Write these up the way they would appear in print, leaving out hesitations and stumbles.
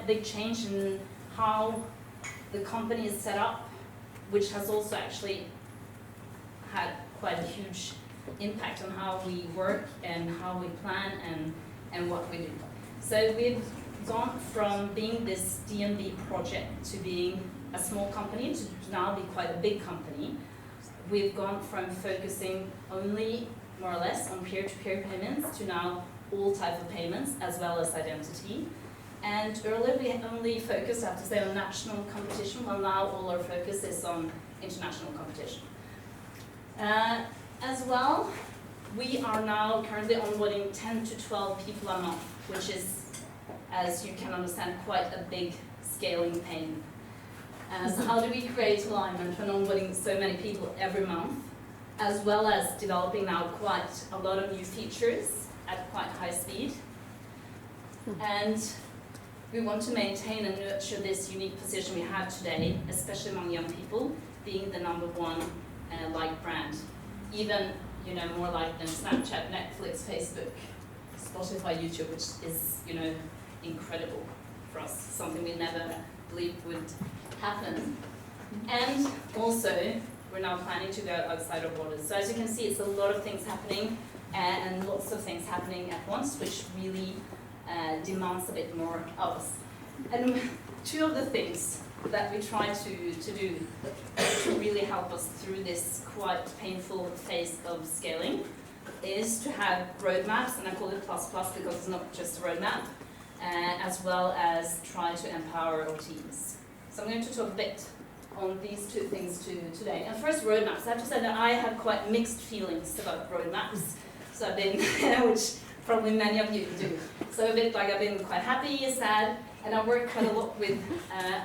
a big change in how the company is set up, which has also actually had quite a huge impact on how we work and how we plan and what we do. So we've gone from being this DMB project to being a small company to now be quite a big company. We've gone from focusing only, more or less, on peer-to-peer payments to now all type of payments as well as identity. And earlier we only focused, I have to say, on national competition, while now all our focus is on international competition. As well, we are now currently onboarding 10 to 12 people a month, which is, as you can understand, quite a big scaling pain. So how do we create alignment when onboarding so many people every month, as well as developing now quite a lot of new features at quite high speed? And we want to maintain and nurture this unique position we have today, especially among young people, being the #1 liked brand. Even, you know, more liked than Snapchat, Netflix, Facebook, Spotify, YouTube, which is, you know, incredible for us, something we never believed would happen. And also, we're now planning to go outside our borders. So as you can see, it's a lot of things happening, and lots of things happening at once, which really demands a bit more of us. And two of the things that we try to do to really help us through this quite painful phase of scaling is to have roadmaps, and I call it plus plus because it's not just a roadmap, as well as try to empower our teams. So I'm going to talk a bit on these two things today. And first, roadmaps. I have to say that I have quite mixed feelings about roadmaps. So I've been, which probably many of you do. So a bit like I've been quite happy, sad, and I work quite a lot with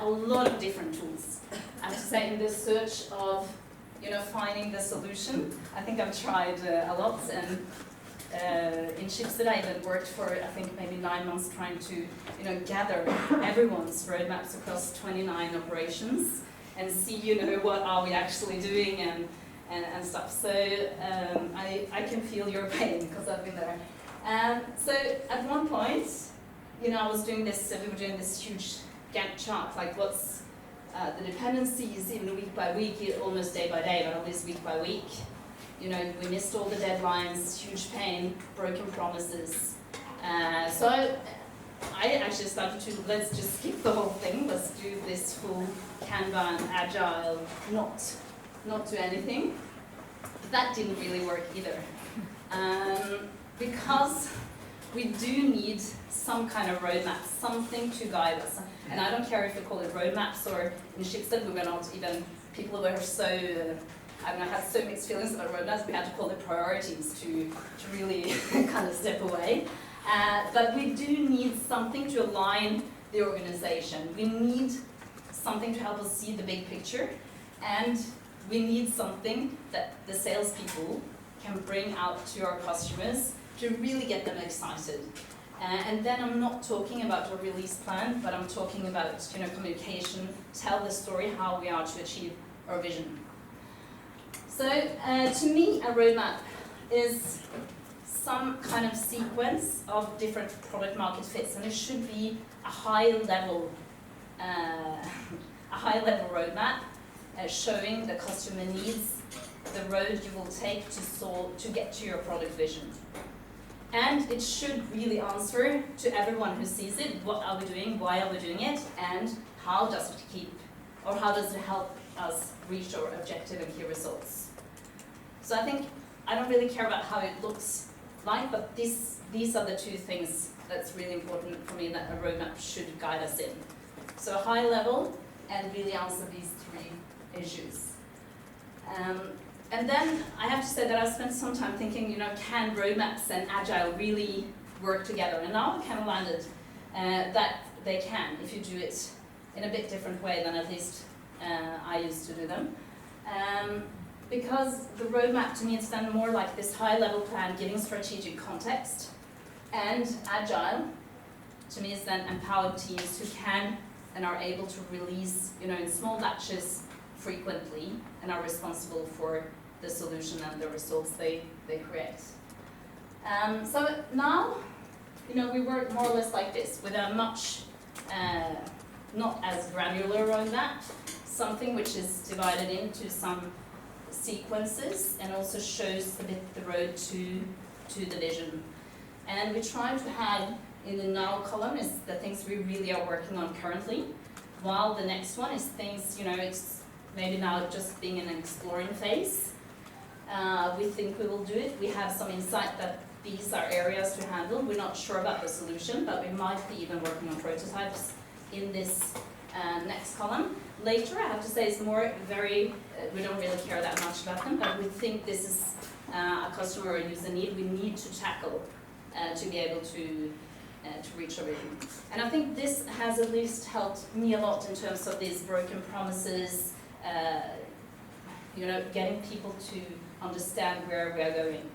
a lot of different tools. I have to say, in the search of, you know, finding the solution, I think I've tried a lot, and in Schibsted I even worked for, I think, maybe 9 months trying to, you know, gather everyone's roadmaps across 29 operations and see, you know, what are we actually doing and stuff. So I can feel your pain because I've been there. So at one point, you know, I was doing this, we were doing this huge Gantt chart, like what's the dependencies, even week by week, almost day by day, but at least week by week. You know, we missed all the deadlines, huge pain, broken promises. So I actually started to, let's just skip the whole thing, let's do this full Kanban, agile, not do anything. But that didn't really work either. Because we do need some kind of roadmap, something to guide us. And I don't care if you call it roadmaps or in Schibsted we were not even, people were so, I don't know, had so mixed feelings about roadmaps, we had to call it priorities to really kind of step away. But we do need something to align the organization. We need something to help us see the big picture, and we need something that the salespeople can bring out to our customers to really get them excited. And then I'm not talking about a release plan, but I'm talking about, you know, communication, tell the story how we are to achieve our vision. So to me, a roadmap is some kind of sequence of different product market fits, and it should be a high level roadmap showing the customer needs, the road you will take to get to your product vision. And it should really answer to everyone who sees it, what are we doing, why are we doing it, and how does it help us reach our objective and key results. So I don't really care about how it looks like, but these are the two things that's really important for me that a roadmap should guide us in. So a high level and really answer these three issues. And then I have to say that I've spent some time thinking, you know, can roadmaps and agile really work together? And now I've kind of landed that they can, if you do it in a bit different way than at least I used to do them. Because the roadmap to me is then more like this high-level plan giving strategic context, and agile to me is then empowered teams who can and are able to release, you know, in small batches frequently and are responsible for the solution and the results they create. So now, you know, we work more or less like this with a much not as granular roadmap, something which is divided into some sequences and also shows a bit the road to the vision. And we try to have in the now column is the things we really are working on currently, while the next one is things, it's maybe now just being in an exploring phase. We think we will do it. We have some insight that these are areas to handle. We're not sure about the solution, but we might be even working on prototypes in this next column. Later, I have to say, it's more we don't really care that much about them, but we think this is a customer or user need we need to tackle to be able to reach our vision. And I think this has at least helped me a lot in terms of these broken promises, getting people to understand where we are going.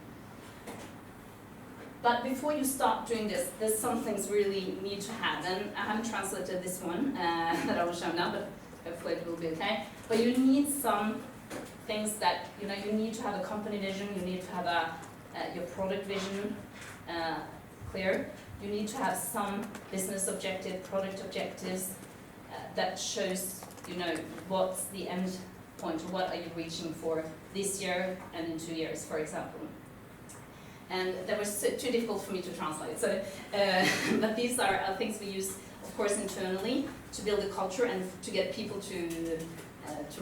But before you start doing this, there's some things really need to have, and I haven't translated this one that I will show now, but hopefully it will be okay. But you need some things that, you need to have a company vision, you need to have your product vision clear, you need to have some business objective, product objectives that shows, what's the end point, or what are you reaching for this year and in 2 years, for example. And that was too difficult for me to translate. So, but these are things we use, of course, internally to build a culture and to get people to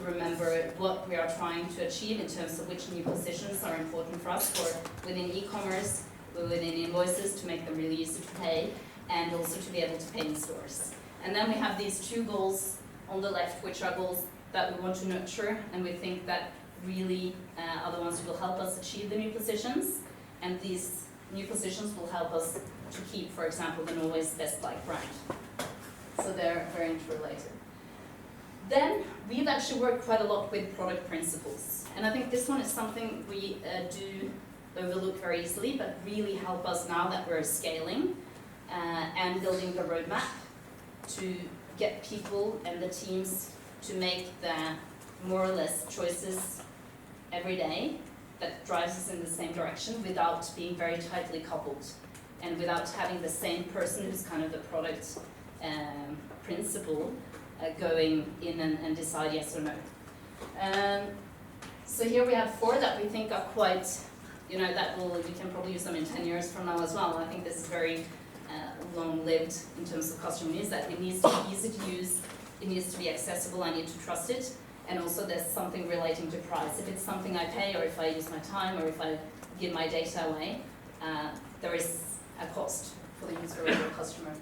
remember what we are trying to achieve in terms of which new positions are important for us, for within e-commerce, within invoices, to make them really easy to pay, and also to be able to pay in stores. And then we have these 2 goals on the left, which are goals that we want to nurture, and we think that really are the ones who will help us achieve the new positions. And these new positions will help us to keep, for example, the Norway's Best Like brand. So they're very interrelated. Then we've actually worked quite a lot with product principles. And I think this one is something we do overlook very easily, but really help us now that we're scaling and building the roadmap to get people and the teams to make the more or less choices every day that drives us in the same direction without being very tightly coupled and without having the same person who's kind of the product principal going in and decide yes or no. So here we have 4 that we think are quite, we can probably use them in 10 years from now as well. I think this is very long-lived in terms of customer needs, that it needs to be easy to use, it needs to be accessible, I need to trust it. And also there's something relating to price. If it's something I pay, or if I use my time, or if I give my data away, there is a cost for the user or the customer.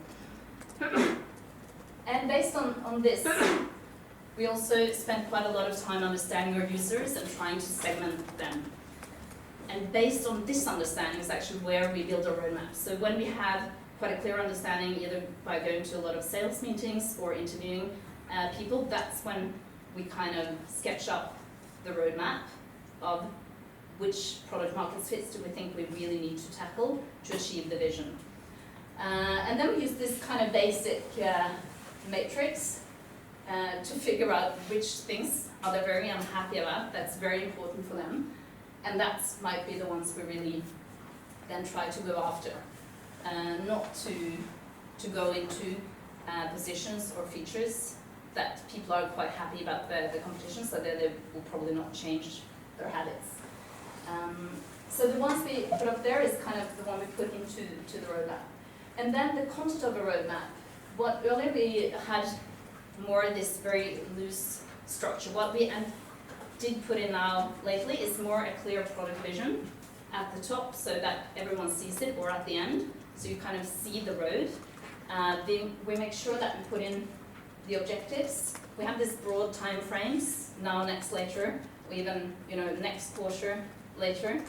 And based on this, we also spent quite a lot of time understanding our users and trying to segment them. And based on this understanding is actually where we build our roadmap. So when we have quite a clear understanding, either by going to a lot of sales meetings or interviewing people, that's when we kind of sketch up the roadmap of which product market fits do we think we really need to tackle to achieve the vision. And then we use this kind of basic matrix to figure out which things are they very unhappy about, that's very important for them, and that might be the ones we really then try to go after, not to go into positions or features that people are quite happy about the competition, so that they will probably not change their habits. So the ones we put up there is kind of the one we put into the roadmap. And then the content of a roadmap. What earlier we had more this very loose structure. What we did put in now lately is more a clear product vision at the top so that everyone sees it, or at the end, so you kind of see the road. We make sure that we put in the objectives. We have these broad time frames, now, next, later, or even next quarter, later,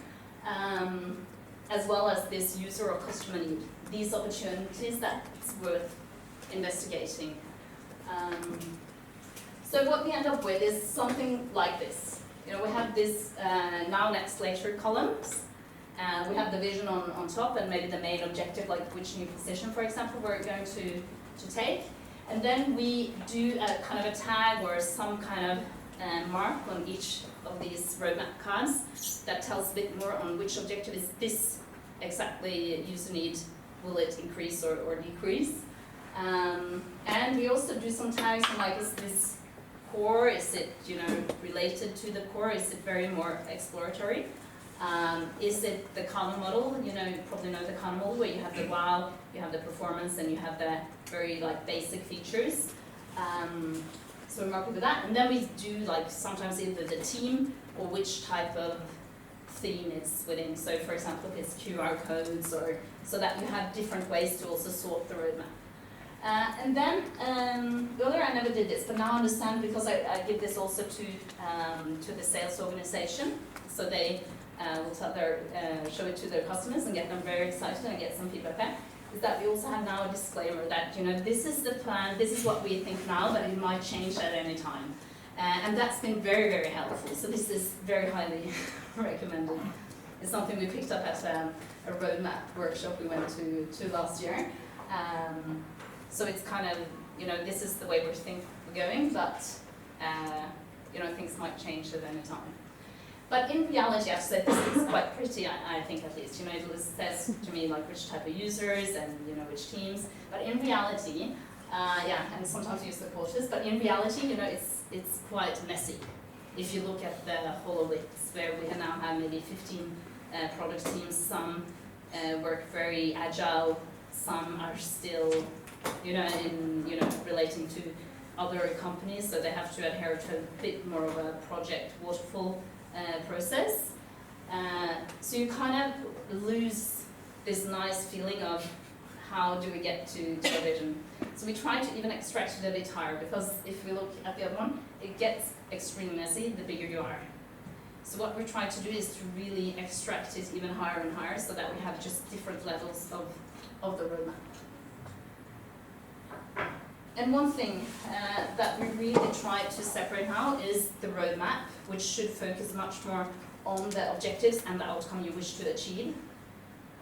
as well as this user or customer need, these opportunities that it's worth investigating. So what we end up with is something like this. We have this now, next, later columns. We have the vision on top, and maybe the main objective, like which new position, for example, we're going to take. And then we do a kind of a tag or some kind of mark on each of these roadmap cards that tells a bit more on which objective is this exactly user need, will it increase or decrease. And then we also do some tags like, is this core? Is it, you know, related to the core? Is it very more exploratory? Is it the Kano model? You know, you probably know the Kano model where you have the wow, you have the performance, and you have the very like basic features. So we mark it with that, and then we do like sometimes either the team or which type of theme it's within. So for example, if it's QR codes, or so that you have different ways to also sort the roadmap. And then earlier I never did this, but now I understand because I give this also to the sales organization, so they will tell show it to their customers and get them very excited and get some feedback back. Is that we also have now a disclaimer that, you know, this is the plan, this is what we think now, but it might change at any time. And that's been very, very helpful. So this is very highly recommended. It's something we picked up at a roadmap workshop we went to last year. So it's kind of, you know, this is the way we think we're going, but, you know, things might change at any time. But in reality, I have to say this is quite pretty, I think at least. You know, it says to me like which type of users and, you know, which teams. But in reality, yeah, and sometimes use the quotas, but in reality, you know, it's quite messy. If you look at the HoloLits, where we now have maybe 15 product teams, some work very agile, some are still, you know, relating to other companies, so they have to adhere to a bit more of a project waterfall process. So you kind of lose this nice feeling of how do we get to a vision. So we try to even extract it a bit higher, because if we look at the other one, it gets extremely messy the bigger you are. So what we're trying to do is to really extract it even higher and higher, so that we have just different levels of the roadmap. And one thing that we really try to separate now is the roadmap, which should focus much more on the objectives and the outcome you wish to achieve,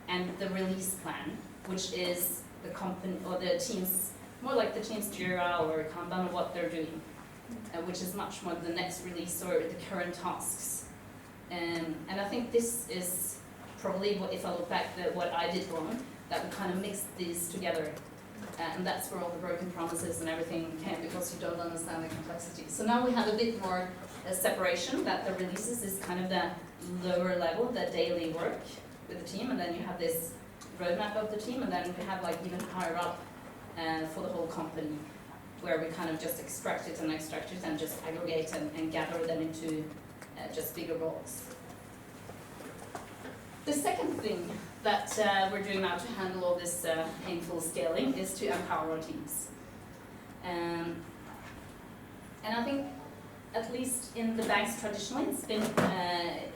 and the release plan, which is the company or the teams, more like the team's Jira or Kanban, or what they're doing, which is much more the next release or the current tasks. And I think this is probably what, if I look back, what I did wrong, that we kind of mixed these together. And that's where all the broken promises and everything came, because you don't understand the complexity. So now we have a bit more separation, that the releases is kind of the lower level, the daily work with the team, and then you have this roadmap of the team, and then we have like even higher up for the whole company, where we kind of just extract it and just aggregate and gather them into just bigger roles. The second thing that we're doing now to handle all this painful scaling is to empower our teams. And I think, at least in the banks traditionally, it's been,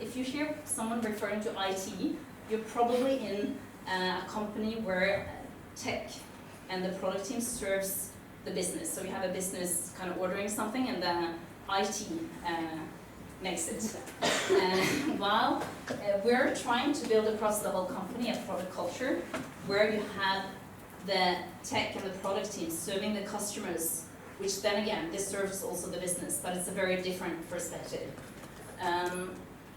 if you hear someone referring to IT, you're probably in a company where tech and the product team serves the business. So you have a business kind of ordering something, and the IT makes it. While we're trying to build across the whole company a product culture where you have the tech and the product teams serving the customers, which then again, this serves also the business, but it's a very different perspective.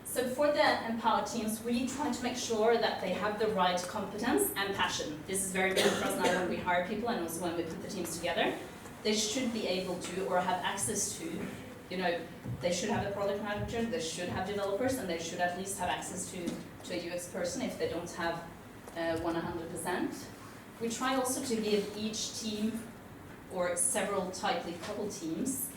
So for the empowered teams, we try to make sure that they have the right competence and passion. This is very important for us now when we hire people, and also when we put the teams together. They should be able to, or have access to, you know, they should have a product manager, they should have developers, and they should at least have access to a UX person if they don't have 100%. We try also to give each team, or several tightly coupled teams,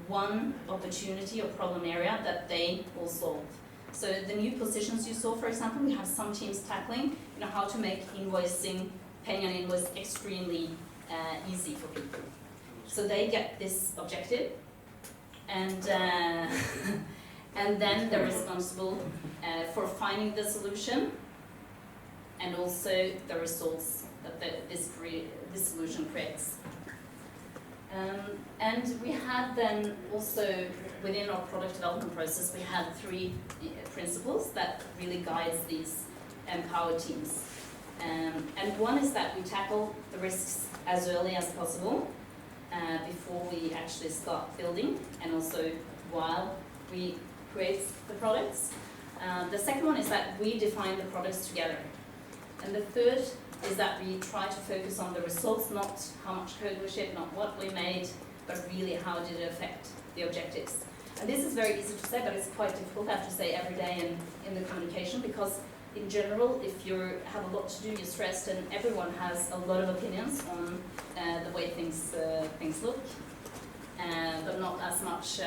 one opportunity or problem area that they will solve. So the new positions you saw, for example, we have some teams tackling, you know, how to make invoicing, paying an invoice extremely easy for people. So they get this objective, and then they're responsible for finding the solution, and also the results that this solution creates. And we have then also, within our product development process, we have 3 principles that really guides these empowered teams. And one is that we tackle the risks as early as possible before we actually start building, and also while we create the products. The second one is that we define the products together. And the third is that we try to focus on the results, not how much code we shipped, not what we made, but really how did it affect the objectives. And this is very easy to say, but it's quite difficult, I have to say, every day in the communication, because in general, if you have a lot to do, you're stressed, and everyone has a lot of opinions on the way things look, but not as much.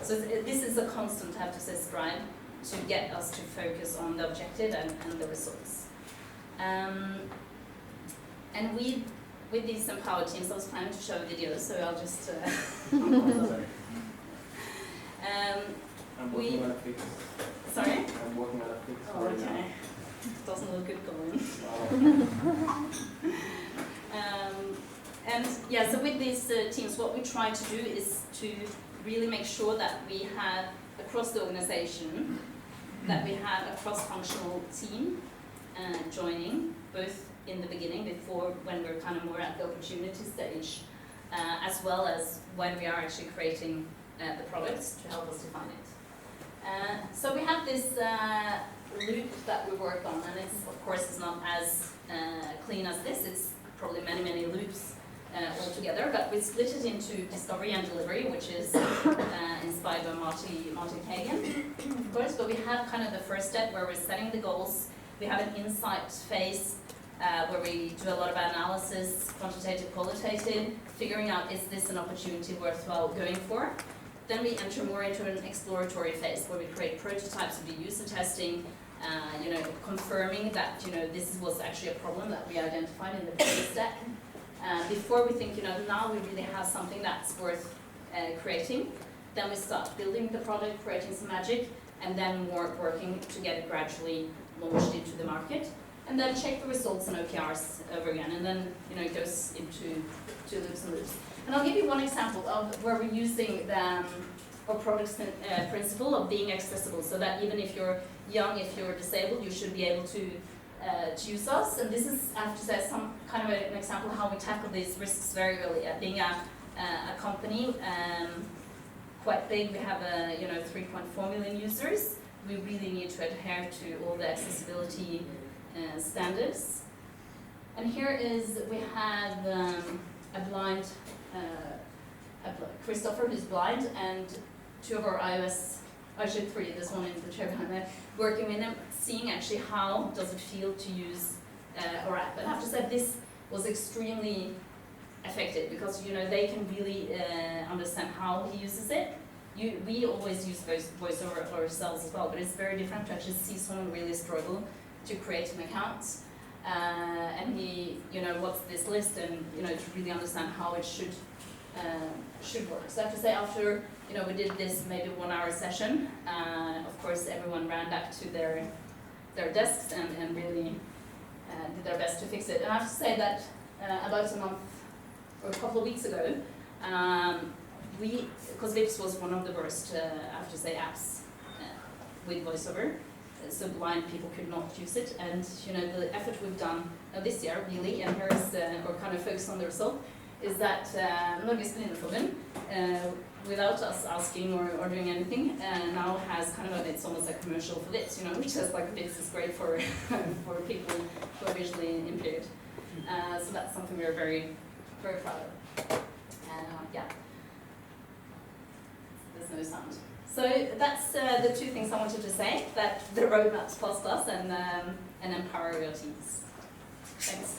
So this is a constant, I have to say, strive to get us to focus on the objective and the results. And with these empowered teams, I was planning to show videos, so I'll just... I'm working on a fix. Sorry? I'm working on a fix right now. Doesn't look good going. And yeah, so with these teams, what we try to do is to really make sure that we have across the organization, that we have a cross-functional team joining, both in the beginning, before when we're kind of more at the opportunity stage, as well as when we are actually creating the products to help us define it. So we have this loop that we work on, and it's, of course, it's not as clean as this. It's probably many, many loops altogether, but we split it into discovery and delivery, which is inspired by Marty Kagan, of course. But we have kind of the first step where we're setting the goals. We have an insight phase where we do a lot of analysis, quantitative, qualitative, figuring out, is this an opportunity worthwhile going for? Then we enter more into an exploratory phase where we create prototypes of the user testing, confirming that, this was actually a problem that we identified in the previous step. Before we think, now we really have something that's worth creating, then we start building the product, creating some magic, and then more working to get it gradually launched into the market. And then check the results and OKRs over again, and then it goes into loops and loops. And I'll give you one example of where we're using the our product's principle of being accessible, so that even if you're young, if you're disabled, you should be able to use us. And this is, I have to say, some kind of an example of how we tackle these risks very early. Being a company quite big, we have 3.4 million users. We really need to adhere to all the accessibility standards. And here is, we have a blind, Christopher, who's blind, and two of our iOS, actually three, this one in the chair behind there, working with them, seeing actually how does it feel to use our app. And I have to say, this was extremely effective, because they can really understand how he uses it. We always use voiceover ourselves as well, but it's very different to actually see someone really struggle to create an account, and he, what's this list, and to really understand how it should work. So I have to say, after we did this maybe 1 hour session, of course everyone ran back to their desks and really did their best to fix it. And I have to say that about a month or a couple of weeks ago, because Vips was one of the worst, I have to say, apps with voiceover, so blind people could not use it. And the effort we've done this year, really, and here is, or kind of focus on the result, is that Norges Blindeforbund, without us asking or doing anything, now has kind of it's almost a commercial for this, which is like this is great for for people who are visually impaired. So that's something we're very, very proud of. Yeah. There's no sound. So that's the two things I wanted to say, that the roadmaps plus and empower your teams. Thanks.